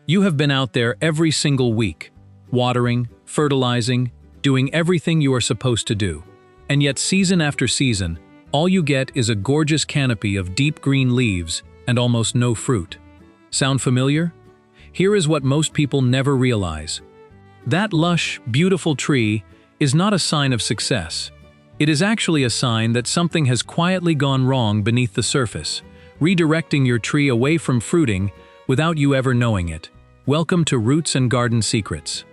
You have been out there every single week, watering, fertilizing, doing everything you are supposed to do. And yet season after season, all you get is a gorgeous canopy of deep green leaves and almost no fruit. Sound familiar? Here is what most people never realize. That lush, beautiful tree is not a sign of success. It is actually a sign that something has quietly gone wrong beneath the surface, redirecting your tree away from fruiting without you ever knowing it. Welcome to Roots and Garden Secrets.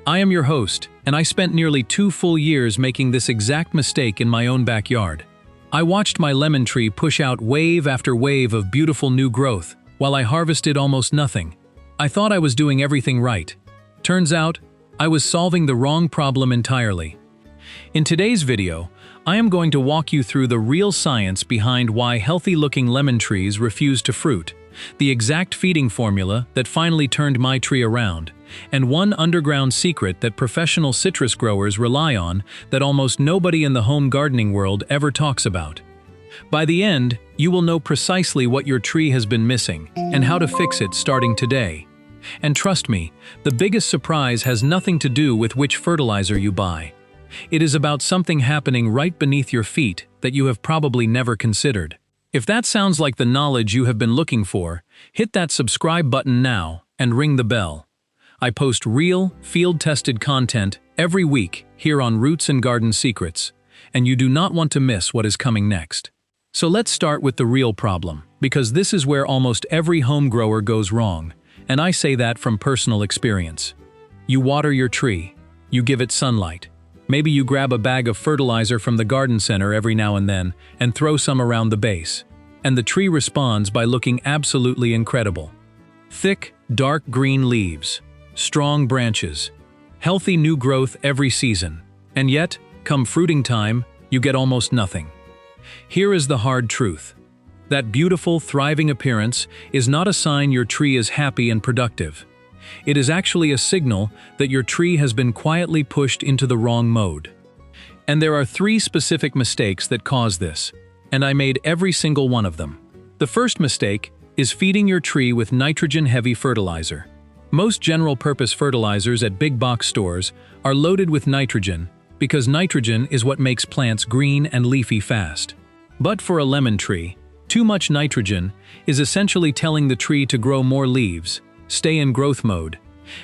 I am your host, and I spent nearly 2 full years making this exact mistake in my own backyard. I watched my lemon tree push out wave after wave of beautiful new growth, while I harvested almost nothing. I thought I was doing everything right. Turns out, I was solving the wrong problem entirely. In today's video, I am going to walk you through the real science behind why healthy-looking lemon trees refuse to fruit, the exact feeding formula that finally turned my tree around, and one underground secret that professional citrus growers rely on that almost nobody in the home gardening world ever talks about. By the end, you will know precisely what your tree has been missing and how to fix it starting today. And trust me, the biggest surprise has nothing to do with which fertilizer you buy. It is about something happening right beneath your feet that you have probably never considered. If that sounds like the knowledge you have been looking for, hit that subscribe button now and ring the bell. I post real, field-tested content every week here on Roots and Garden Secrets, and you do not want to miss what is coming next. So let's start with the real problem, because this is where almost every home grower goes wrong, and I say that from personal experience. You water your tree, you give it sunlight. Maybe you grab a bag of fertilizer from the garden center every now and then and throw some around the base. And the tree responds by looking absolutely incredible. Thick, dark green leaves, strong branches, healthy new growth every season. And yet, come fruiting time, you get almost nothing. Here is the hard truth. That beautiful, thriving appearance is not a sign your tree is happy and productive. It is actually a signal that your tree has been quietly pushed into the wrong mode. And there are 3 specific mistakes that cause this, and I made every single one of them. The first mistake is feeding your tree with nitrogen-heavy fertilizer. Most general-purpose fertilizers at big box stores are loaded with nitrogen because nitrogen is what makes plants green and leafy fast. But for a lemon tree, too much nitrogen is essentially telling the tree to grow more leaves, stay in growth mode,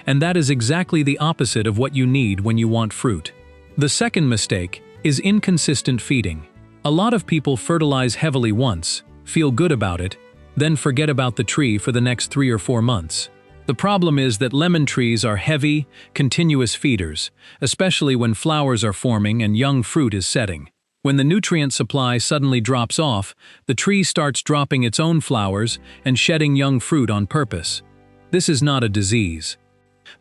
and that is exactly the opposite of what you need when you want fruit. The second mistake is inconsistent feeding. A lot of people fertilize heavily once, feel good about it, then forget about the tree for the next 3 or 4 months. The problem is that lemon trees are heavy, continuous feeders, especially when flowers are forming and young fruit is setting. When the nutrient supply suddenly drops off, the tree starts dropping its own flowers and shedding young fruit on purpose. This is not a disease.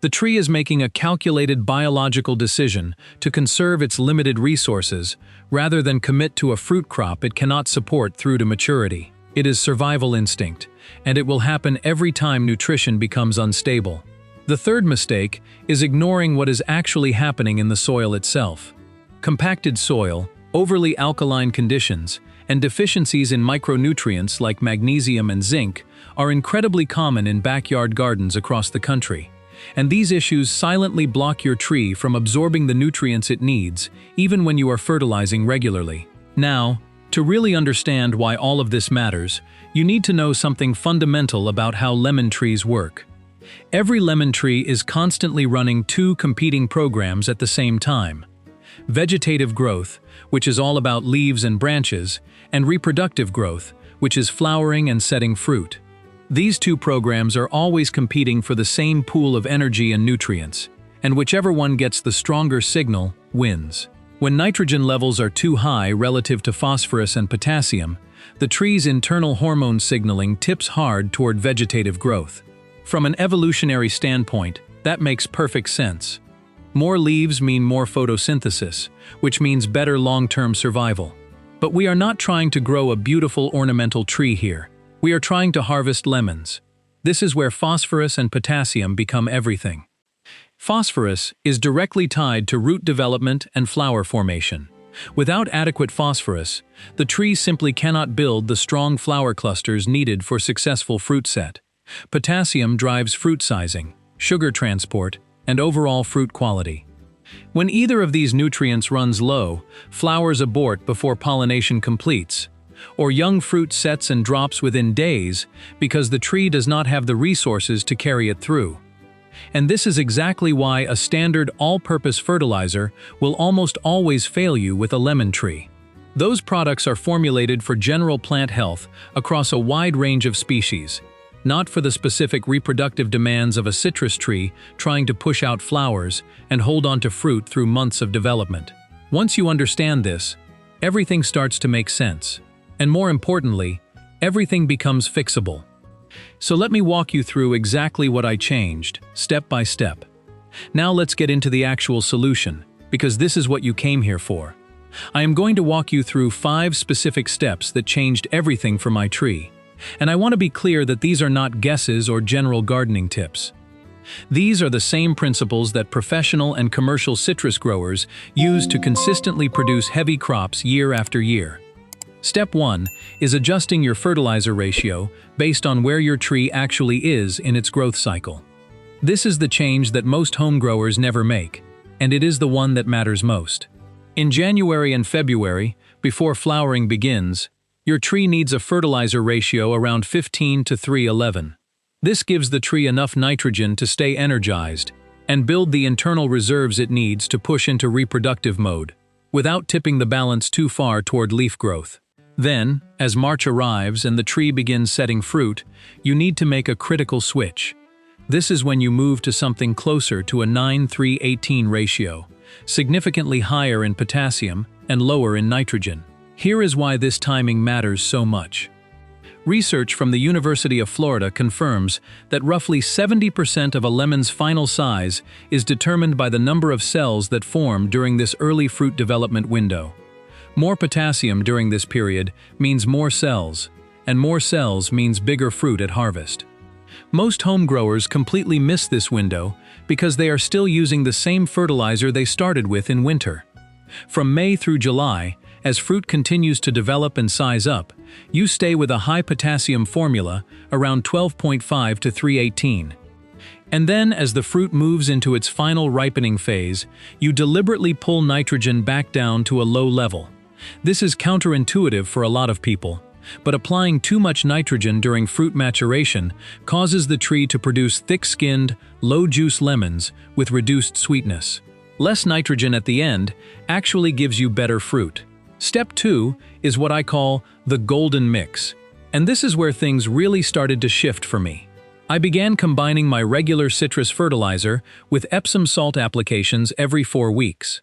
The tree is making a calculated biological decision to conserve its limited resources rather than commit to a fruit crop it cannot support through to maturity. It is survival instinct, and it will happen every time nutrition becomes unstable. The third mistake is ignoring what is actually happening in the soil itself. Compacted soil, overly alkaline conditions, and deficiencies in micronutrients like magnesium and zinc are incredibly common in backyard gardens across the country. And these issues silently block your tree from absorbing the nutrients it needs, even when you are fertilizing regularly. Now, to really understand why all of this matters, you need to know something fundamental about how lemon trees work. Every lemon tree is constantly running 2 competing programs at the same time. Vegetative growth, which is all about leaves and branches, and reproductive growth, which is flowering and setting fruit. These 2 programs are always competing for the same pool of energy and nutrients, and whichever one gets the stronger signal wins. When nitrogen levels are too high relative to phosphorus and potassium, the tree's internal hormone signaling tips hard toward vegetative growth. From an evolutionary standpoint, that makes perfect sense. More leaves mean more photosynthesis, which means better long-term survival. But we are not trying to grow a beautiful ornamental tree here. We are trying to harvest lemons. This is where phosphorus and potassium become everything. Phosphorus is directly tied to root development and flower formation. Without adequate phosphorus, the tree simply cannot build the strong flower clusters needed for successful fruit set. Potassium drives fruit sizing, sugar transport, and overall fruit quality. When either of these nutrients runs low, flowers abort before pollination completes, or young fruit sets and drops within days because the tree does not have the resources to carry it through. And this is exactly why a standard all-purpose fertilizer will almost always fail you with a lemon tree. Those products are formulated for general plant health across a wide range of species, not for the specific reproductive demands of a citrus tree trying to push out flowers and hold on to fruit through months of development. Once you understand this, everything starts to make sense. And more importantly, everything becomes fixable. So let me walk you through exactly what I changed, step by step. Now let's get into the actual solution, because this is what you came here for. I am going to walk you through 5 specific steps that changed everything for my tree. And I want to be clear that these are not guesses or general gardening tips. These are the same principles that professional and commercial citrus growers use to consistently produce heavy crops year after year. Step 1 is adjusting your fertilizer ratio based on where your tree actually is in its growth cycle. This is the change that most home growers never make, and it is the one that matters most. In January and February, before flowering begins, your tree needs a fertilizer ratio around 15 to 3:11. This gives the tree enough nitrogen to stay energized and build the internal reserves it needs to push into reproductive mode, without tipping the balance too far toward leaf growth. Then, as March arrives and the tree begins setting fruit, you need to make a critical switch. This is when you move to something closer to a 9:3:18 ratio, significantly higher in potassium and lower in nitrogen. Here is why this timing matters so much. Research from the University of Florida confirms that roughly 70% of a lemon's final size is determined by the number of cells that form during this early fruit development window. More potassium during this period means more cells, and more cells means bigger fruit at harvest. Most home growers completely miss this window because they are still using the same fertilizer they started with in winter. From May through July, as fruit continues to develop and size up, you stay with a high potassium formula around 12.5 to 318. And then, as the fruit moves into its final ripening phase, you deliberately pull nitrogen back down to a low level. This is counterintuitive for a lot of people, but applying too much nitrogen during fruit maturation causes the tree to produce thick-skinned, low-juice lemons with reduced sweetness. Less nitrogen at the end actually gives you better fruit. Step 2 is what I call the golden mix, and this is where things really started to shift for me. I began combining my regular citrus fertilizer with Epsom salt applications every 4 weeks.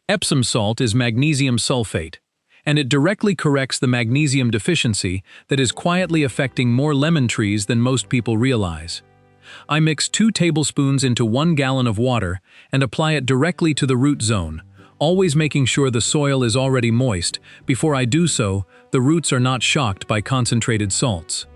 Epsom salt is magnesium sulfate, and it directly corrects the magnesium deficiency that is quietly affecting more lemon trees than most people realize. I mix 2 tablespoons into 1 gallon of water and apply it directly to the root zone, always making sure the soil is already moist. Before I do so, the roots are not shocked by concentrated salts.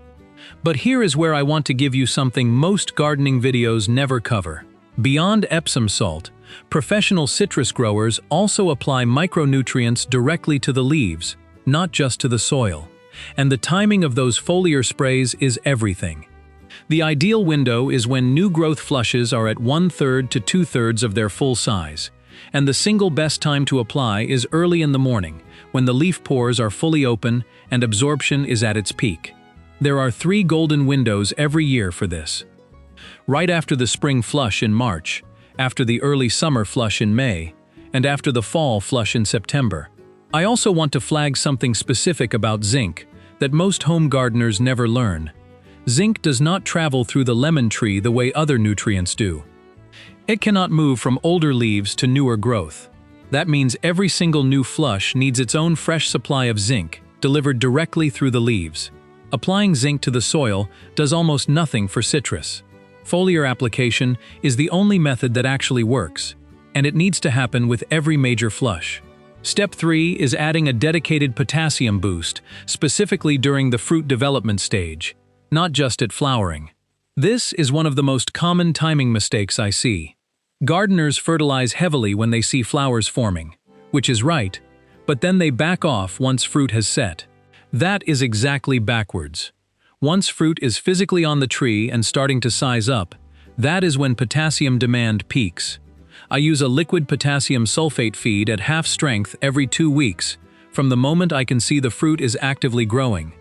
But here is where I want to give you something most gardening videos never cover. Beyond Epsom salt, professional citrus growers also apply micronutrients directly to the leaves, not just to the soil. And the timing of those foliar sprays is everything. The ideal window is when new growth flushes are at 1/3 to 2/3 of their full size. And the single best time to apply is early in the morning, when the leaf pores are fully open and absorption is at its peak. There are 3 golden windows every year for this. Right after the spring flush in March, after the early summer flush in May, and after the fall flush in September. I also want to flag something specific about zinc that most home gardeners never learn. Zinc does not travel through the lemon tree the way other nutrients do. It cannot move from older leaves to newer growth. That means every single new flush needs its own fresh supply of zinc, delivered directly through the leaves. Applying zinc to the soil does almost nothing for citrus. Foliar application is the only method that actually works, and it needs to happen with every major flush. Step 3 is adding a dedicated potassium boost, specifically during the fruit development stage, not just at flowering. This is one of the most common timing mistakes I see. Gardeners fertilize heavily when they see flowers forming, which is right, but then they back off once fruit has set. That is exactly backwards. Once fruit is physically on the tree and starting to size up, that is when potassium demand peaks. I use a liquid potassium sulfate feed at half strength every 2 weeks, from the moment I can see the fruit is actively growing.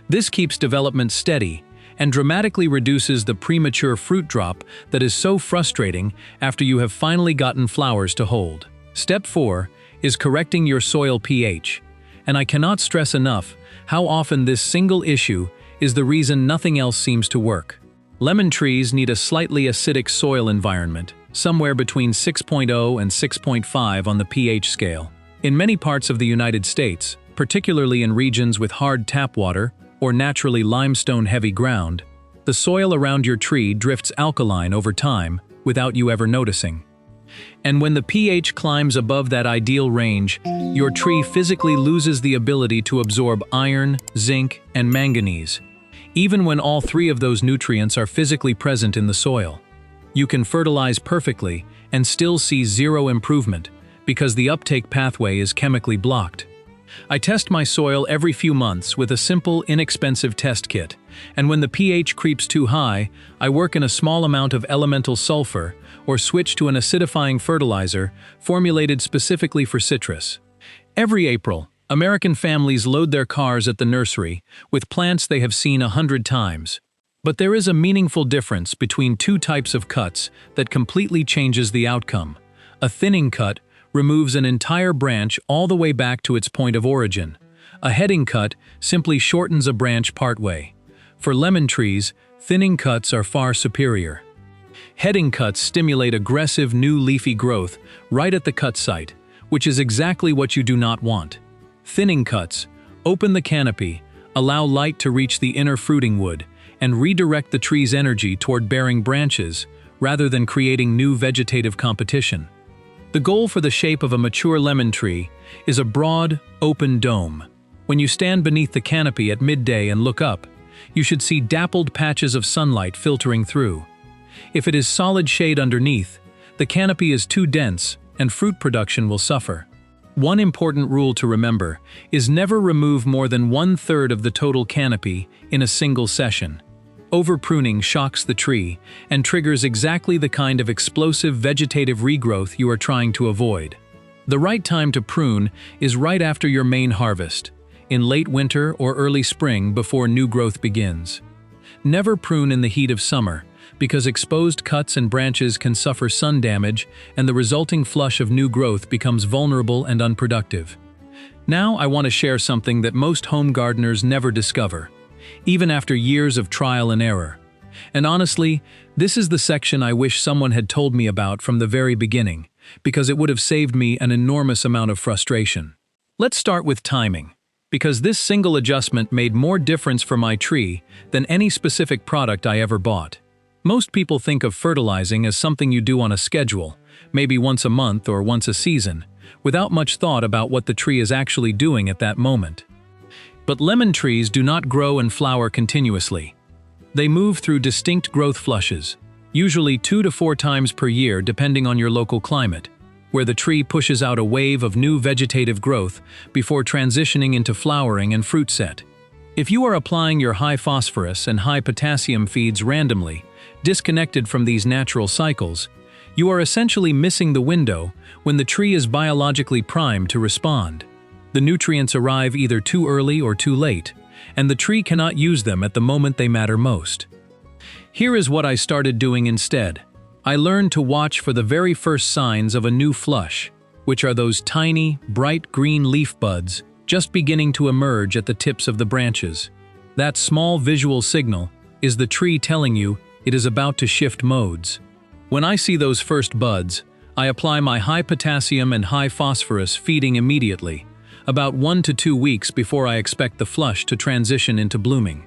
This keeps development steady and dramatically reduces the premature fruit drop that is so frustrating after you have finally gotten flowers to hold. Step 4 is correcting your soil pH, and I cannot stress enough how often this single issue is the reason nothing else seems to work. Lemon trees need a slightly acidic soil environment, somewhere between 6.0 and 6.5 on the pH scale. In many parts of the United States, particularly in regions with hard tap water or naturally limestone-heavy ground, the soil around your tree drifts alkaline over time without you ever noticing. And when the pH climbs above that ideal range, your tree physically loses the ability to absorb iron, zinc, and manganese, even when all 3 of those nutrients are physically present in the soil. You can fertilize perfectly and still see zero improvement because the uptake pathway is chemically blocked. I test my soil every few months with a simple, inexpensive test kit, and when the pH creeps too high, I work in a small amount of elemental sulfur or switch to an acidifying fertilizer formulated specifically for citrus. Every April, American families load their cars at the nursery with plants they have seen 100 times. But there is a meaningful difference between 2 types of cuts that completely changes the outcome. A thinning cut removes an entire branch all the way back to its point of origin. A heading cut simply shortens a branch partway. For lemon trees, thinning cuts are far superior. Heading cuts stimulate aggressive new leafy growth right at the cut site, which is exactly what you do not want. Thinning cuts open the canopy, allow light to reach the inner fruiting wood, and redirect the tree's energy toward bearing branches rather than creating new vegetative competition. The goal for the shape of a mature lemon tree is a broad, open dome. When you stand beneath the canopy at midday and look up, you should see dappled patches of sunlight filtering through. If it is solid shade underneath, the canopy is too dense and fruit production will suffer. One important rule to remember is never remove more than 1/3 of the total canopy in a single session. Over-pruning shocks the tree and triggers exactly the kind of explosive vegetative regrowth you are trying to avoid. The right time to prune is right after your main harvest, in late winter or early spring before new growth begins. Never prune in the heat of summer, because exposed cuts and branches can suffer sun damage and the resulting flush of new growth becomes vulnerable and unproductive. Now I want to share something that most home gardeners never discover, even after years of trial and error. And honestly, this is the section I wish someone had told me about from the very beginning, because it would have saved me an enormous amount of frustration. Let's start with timing, because this single adjustment made more difference for my tree than any specific product I ever bought. Most people think of fertilizing as something you do on a schedule, maybe once a month or once a season, without much thought about what the tree is actually doing at that moment. But lemon trees do not grow and flower continuously. They move through distinct growth flushes, usually 2 to 4 times per year depending on your local climate, where the tree pushes out a wave of new vegetative growth before transitioning into flowering and fruit set. If you are applying your high phosphorus and high potassium feeds randomly, disconnected from these natural cycles, you are essentially missing the window when the tree is biologically primed to respond. The nutrients arrive either too early or too late, and the tree cannot use them at the moment they matter most. Here is what I started doing instead. I learned to watch for the very first signs of a new flush, which are those tiny, bright green leaf buds just beginning to emerge at the tips of the branches. That small visual signal is the tree telling you it is about to shift modes. When I see those first buds, I apply my high potassium and high phosphorus feeding immediately, about 1 to 2 weeks before I expect the flush to transition into blooming.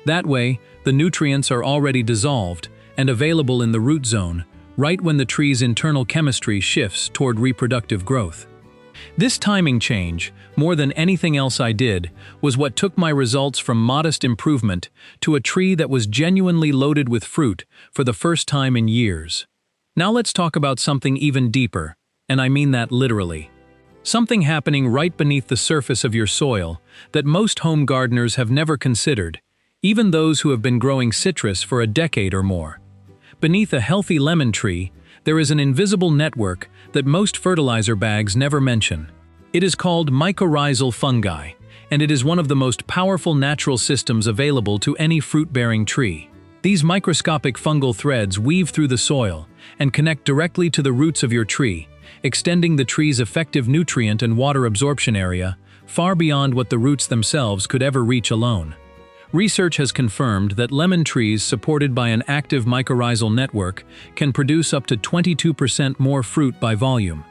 That way, the nutrients are already dissolved and available in the root zone, right when the tree's internal chemistry shifts toward reproductive growth. This timing change, more than anything else I did, was what took my results from modest improvement to a tree that was genuinely loaded with fruit for the first time in years. Now let's talk about something even deeper, and I mean that literally. Something happening right beneath the surface of your soil that most home gardeners have never considered, even those who have been growing citrus for a decade or more. Beneath a healthy lemon tree, there is an invisible network that most fertilizer bags never mention. It is called mycorrhizal fungi, and it is one of the most powerful natural systems available to any fruit-bearing tree. These microscopic fungal threads weave through the soil and connect directly to the roots of your tree, extending the tree's effective nutrient and water absorption area far beyond what the roots themselves could ever reach alone. Research has confirmed that lemon trees supported by an active mycorrhizal network can produce up to 22% more fruit by volume,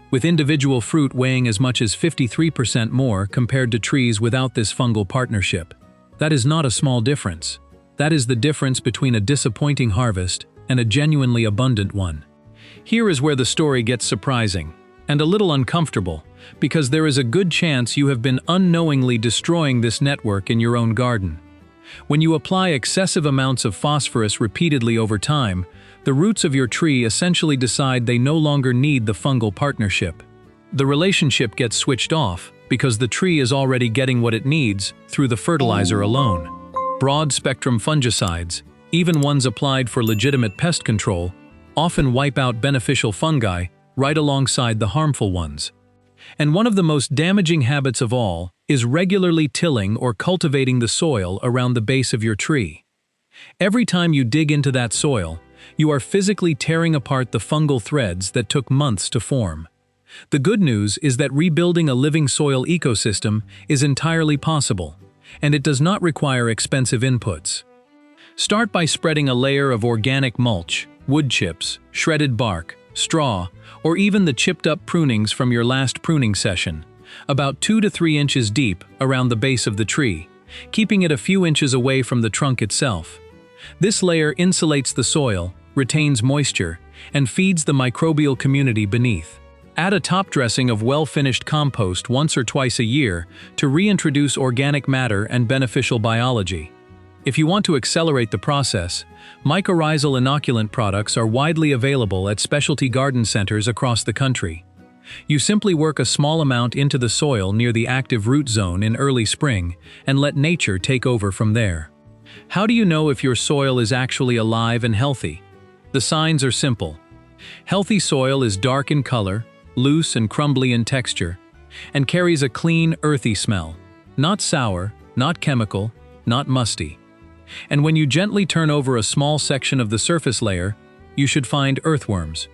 with individual fruit weighing as much as 53% more compared to trees without this fungal partnership. That is not a small difference. That is the difference between a disappointing harvest and a genuinely abundant one. Here is where the story gets surprising and a little uncomfortable, because there is a good chance you have been unknowingly destroying this network in your own garden. When you apply excessive amounts of phosphorus repeatedly over time, the roots of your tree essentially decide they no longer need the fungal partnership. The relationship gets switched off because the tree is already getting what it needs through the fertilizer alone. Broad-spectrum fungicides, even ones applied for legitimate pest control, often wipe out beneficial fungi right alongside the harmful ones. And one of the most damaging habits of all is regularly tilling or cultivating the soil around the base of your tree. Every time you dig into that soil, you are physically tearing apart the fungal threads that took months to form. The good news is that rebuilding a living soil ecosystem is entirely possible, and it does not require expensive inputs. Start by spreading a layer of organic mulch, wood chips, shredded bark, straw, or even the chipped-up prunings from your last pruning session, about 2 to 3 inches deep around the base of the tree, keeping it a few inches away from the trunk itself. This layer insulates the soil, retains moisture, and feeds the microbial community beneath. Add a top dressing of well-finished compost once or twice a year to reintroduce organic matter and beneficial biology. If you want to accelerate the process, mycorrhizal inoculant products are widely available at specialty garden centers across the country. You simply work a small amount into the soil near the active root zone in early spring and let nature take over from there. How do you know if your soil is actually alive and healthy? The signs are simple. Healthy soil is dark in color, loose and crumbly in texture, and carries a clean, earthy smell. Not sour, not chemical, not musty. And when you gently turn over a small section of the surface layer, you should find earthworms.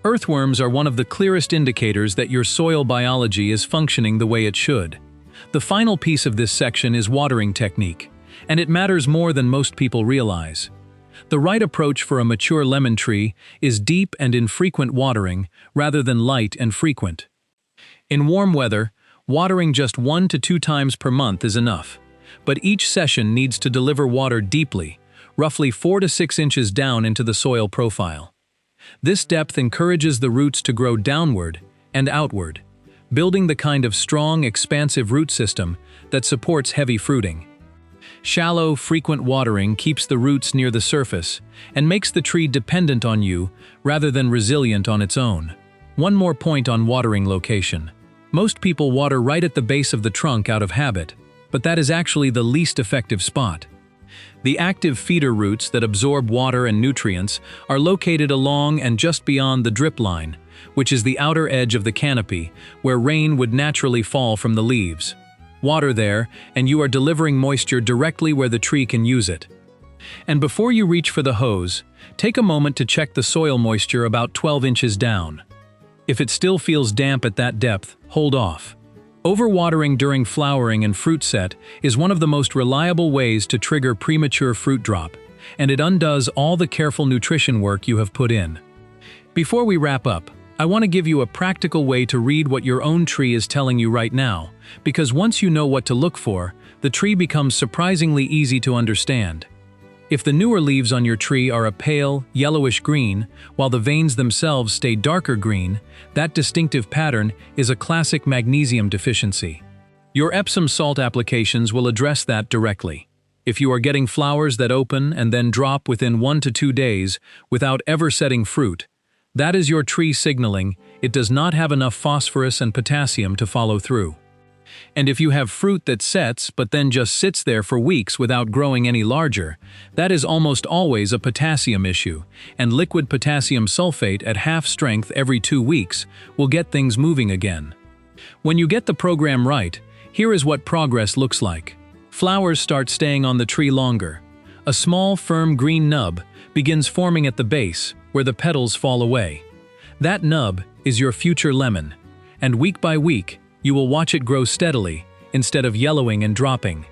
Earthworms are one of the clearest indicators that your soil biology is functioning the way it should. The final piece of this section is watering technique, and it matters more than most people realize. The right approach for a mature lemon tree is deep and infrequent watering rather than light and frequent. In warm weather, watering just 1 to 2 times per month is enough, but each session needs to deliver water deeply, roughly 4 to 6 inches down into the soil profile. This depth encourages the roots to grow downward and outward, building the kind of strong, expansive root system that supports heavy fruiting. Shallow, frequent watering keeps the roots near the surface and makes the tree dependent on you rather than resilient on its own. One more point on watering location. Most people water right at the base of the trunk out of habit, but that is actually the least effective spot. The active feeder roots that absorb water and nutrients are located along and just beyond the drip line, which is the outer edge of the canopy, where rain would naturally fall from the leaves. Water there, and you are delivering moisture directly where the tree can use it. And before you reach for the hose, take a moment to check the soil moisture about 12 inches down. If it still feels damp at that depth, hold off. Overwatering during flowering and fruit set is one of the most reliable ways to trigger premature fruit drop, and it undoes all the careful nutrition work you have put in. Before we wrap up, I want to give you a practical way to read what your own tree is telling you right now, because once you know what to look for, the tree becomes surprisingly easy to understand. If the newer leaves on your tree are a pale, yellowish green, while the veins themselves stay darker green, that distinctive pattern is a classic magnesium deficiency. Your Epsom salt applications will address that directly. If you are getting flowers that open and then drop within 1 to 2 days without ever setting fruit, that is your tree signaling it does not have enough phosphorus and potassium to follow through. And if you have fruit that sets but then just sits there for weeks without growing any larger, that is almost always a potassium issue, and liquid potassium sulfate at half strength every 2 weeks will get things moving again. When you get the program right, here is what progress looks like. Flowers start staying on the tree longer. A small, firm green nub begins forming at the base, where the petals fall away. That nub is your future lemon, and week by week, you will watch it grow steadily, instead of yellowing and dropping.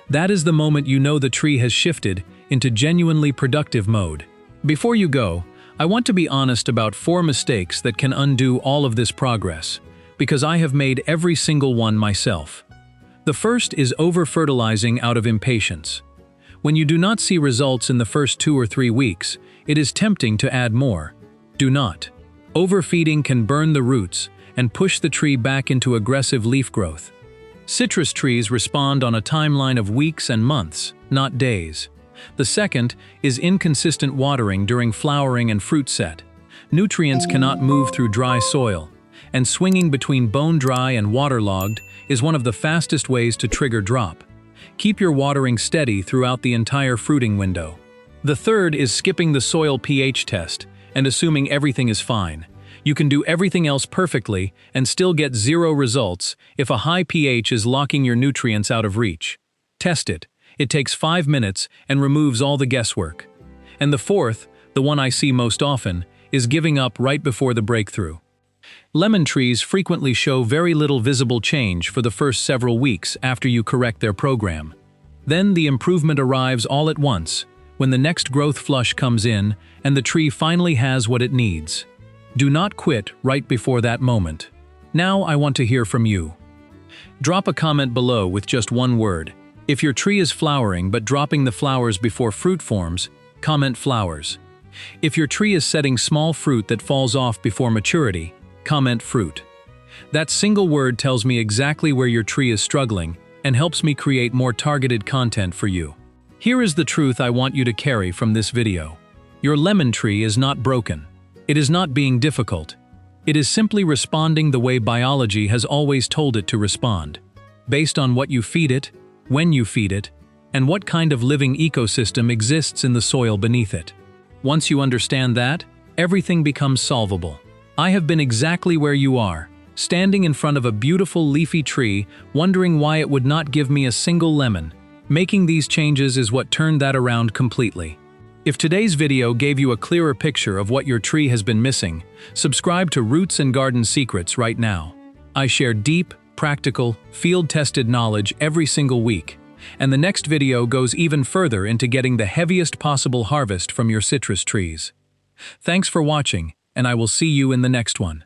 That is the moment you know the tree has shifted into genuinely productive mode. Before you go, I want to be honest about 4 mistakes that can undo all of this progress, because I have made every single one myself. The first is over-fertilizing out of impatience. When you do not see results in the first 2 or 3 weeks, it is tempting to add more. Do not. Overfeeding can burn the roots and push the tree back into aggressive leaf growth. Citrus trees respond on a timeline of weeks and months, not days. The second is inconsistent watering during flowering and fruit set. Nutrients cannot move through dry soil, and swinging between bone-dry and waterlogged is one of the fastest ways to trigger drop. Keep your watering steady throughout the entire fruiting window. The third is skipping the soil pH test and assuming everything is fine. You can do everything else perfectly and still get 0 results if a high pH is locking your nutrients out of reach. Test it. It takes 5 minutes and removes all the guesswork. And the fourth, the one I see most often, is giving up right before the breakthrough. Lemon trees frequently show very little visible change for the first several weeks after you correct their program. Then the improvement arrives all at once, when the next growth flush comes in and the tree finally has what it needs. Do not quit right before that moment. Now I want to hear from you. Drop a comment below with just one word. If your tree is flowering but dropping the flowers before fruit forms, comment flowers. If your tree is setting small fruit that falls off before maturity, comment fruit. That single word tells me exactly where your tree is struggling and helps me create more targeted content for you. Here is the truth I want you to carry from this video. Your lemon tree is not broken. It is not being difficult. It is simply responding the way biology has always told it to respond, based on what you feed it, when you feed it, and what kind of living ecosystem exists in the soil beneath it. Once you understand that, everything becomes solvable. I have been exactly where you are, standing in front of a beautiful leafy tree, wondering why it would not give me a single lemon. Making these changes is what turned that around completely. If today's video gave you a clearer picture of what your tree has been missing, subscribe to Roots and Garden Secrets right now. I share deep, practical, field-tested knowledge every single week, and the next video goes even further into getting the heaviest possible harvest from your citrus trees. Thanks for watching, and I will see you in the next one.